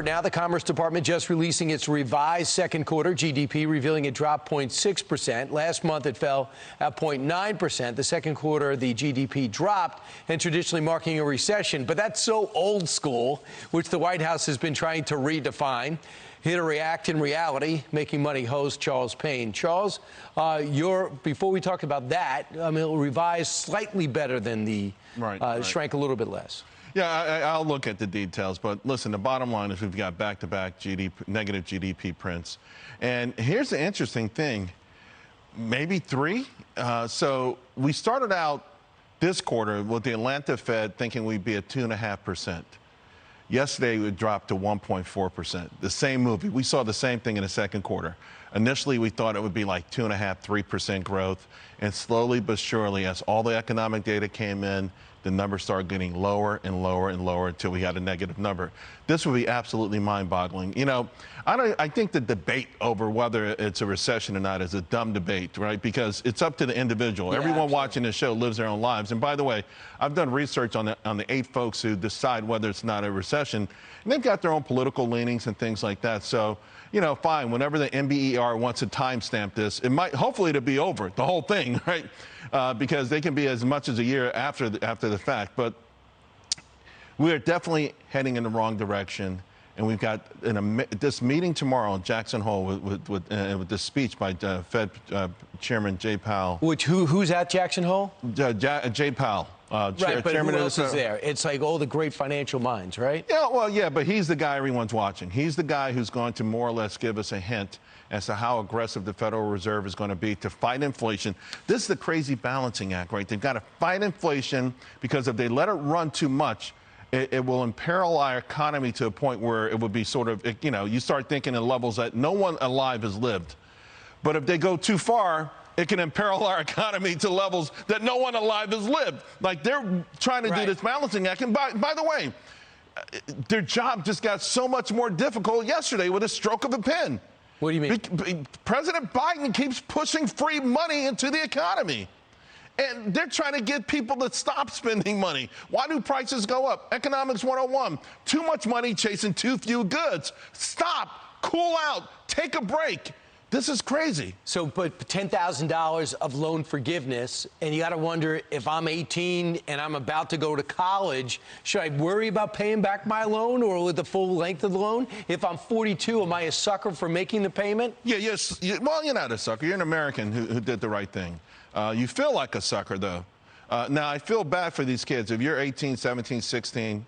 Now the Commerce Department just releasing its revised second quarter GDP, revealing it dropped 0.6%. Last month it fell at 0.9%. The second quarter, the GDP dropped, and traditionally marking a recession. But that's so old school, which the White House has been trying to redefine. Here to react in reality, Making Money host Charles Payne. Charles, before we talk about that, revised slightly better than the shrank a little bit less. Yeah, I'll look at the details, but listen, the bottom line is we've got back-to-back negative GDP prints. And here's the interesting thing, maybe three. So we started out this quarter with the Atlanta Fed thinking we'd be at 2.5%. Yesterday, it dropped to 1.4%. The same movie. We saw the same thing in the second quarter. Initially, we thought it would be like 2.5%, 3% growth. And slowly but surely, as all the economic data came in, the numbers started getting lower and lower and lower until we had a negative number. This would be absolutely mind-boggling. You know, I think the debate over whether it's a recession or not is a dumb debate, right? Because it's up to the individual. Yeah, everyone watching this show lives their own lives. And by the way, I've done research on the 8 folks who decide whether it's not a recession, and they've got their own political leanings and things like that. So, you know, fine, whenever the NBER wants to timestamp this, it might, hopefully it'll be over, the whole thing, right? Because they can be as much as a year after the fact. But we are definitely heading in the wrong direction. And we've got this meeting tomorrow in Jackson Hole with this speech by Fed Chairman Jay Powell. Who's at Jackson Hole? Jay Powell. Right, but who else is there? It's like all the great financial minds, right? Yeah, well, yeah, but he's the guy everyone's watching. He's the guy who's going to more or less give us a hint as to how aggressive the Federal Reserve is going to be to fight inflation. This is the crazy balancing act, right? They've got to fight inflation because if they let it run too much, it will imperil our economy to a point where it would be sort of, you know, you start thinking in levels that no one alive has lived. But if they go too far, it can imperil our economy to levels that no one alive has lived. Like they're trying to do this balancing act. And by the way, their job just got so much more difficult yesterday with a stroke of a pen. What do you mean? President Biden keeps pushing free money into the economy. And they're trying to get people to stop spending money. Why do prices go up? Economics 101. Too much money chasing too few goods. Stop. Cool out. Take a break. This is crazy. So, but $10,000 of loan forgiveness, and you got to wonder, if I'm 18 and I'm about to go to college, should I worry about paying back my loan or with the full length of the loan? If I'm 42, am I a sucker for making the payment? Yeah, yes. Well, you're not a sucker. You're an American who did the right thing. You feel like a sucker, though. Now, I feel bad for these kids. If you're 18, 17, 16,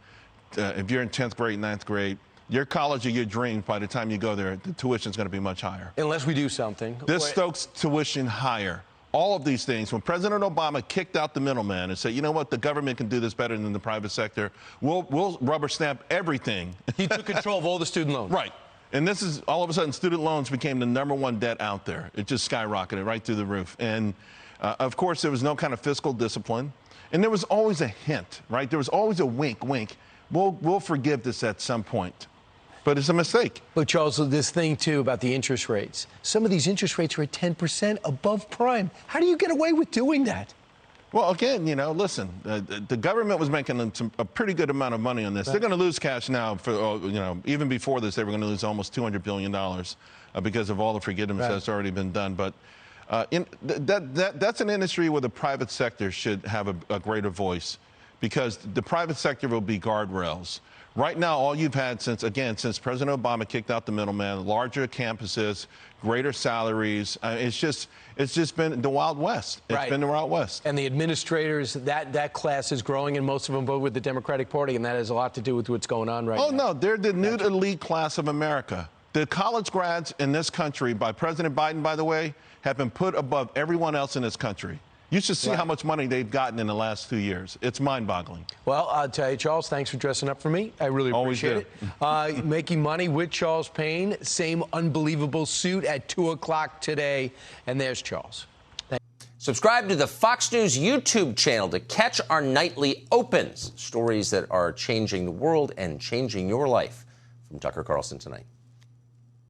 if you're in 10th grade, 9th grade, your college of your dreams, by the time you go there, the tuition is going to be much higher. Unless we do something. This stokes tuition higher. All of these things. When President Obama kicked out the middleman and said, you know what, the government can do this better than the private sector, we'll rubber stamp everything. He took control of all the student loans. Right. And this is, all of a sudden, student loans became the #1 debt out there. It just skyrocketed right through the roof. And, of course, there was no kind of fiscal discipline. And there was always a hint, right? There was always a wink, wink. We'll forgive this at some point. But it's a mistake. But, Charles, this thing, too, about the interest rates. Some of these interest rates are at 10% above prime. How do you get away with doing that? Well, again, you know, listen, the government was making a pretty good amount of money on this. They're going to lose cash now. For you know, even before this, they were going to lose almost $200 billion because of all the forgiveness that's already been done. But that's an industry where the private sector should have a greater voice, because the private sector will be guardrails. Right now, all you've had since President Obama kicked out the middleman, larger campuses, greater salaries. It's just been the Wild West. It's been the Wild West. And the administrators, that class is growing, and most of them vote with the Democratic Party, and that has a lot to do with what's going on right now. Oh, no, they're the new elite class of America. The college grads in this country, by President Biden, by the way, have been put above everyone else in this country. You should see how much money they've gotten in the last 2 years. It's mind-boggling. Well, I'll tell you, Charles, thanks for dressing up for me. I really appreciate it. Making Money with Charles Payne, same unbelievable suit at 2 o'clock today. And there's Charles. Subscribe to the Fox News YouTube channel to catch our nightly opens, stories that are changing the world and changing your life. From Tucker Carlson tonight.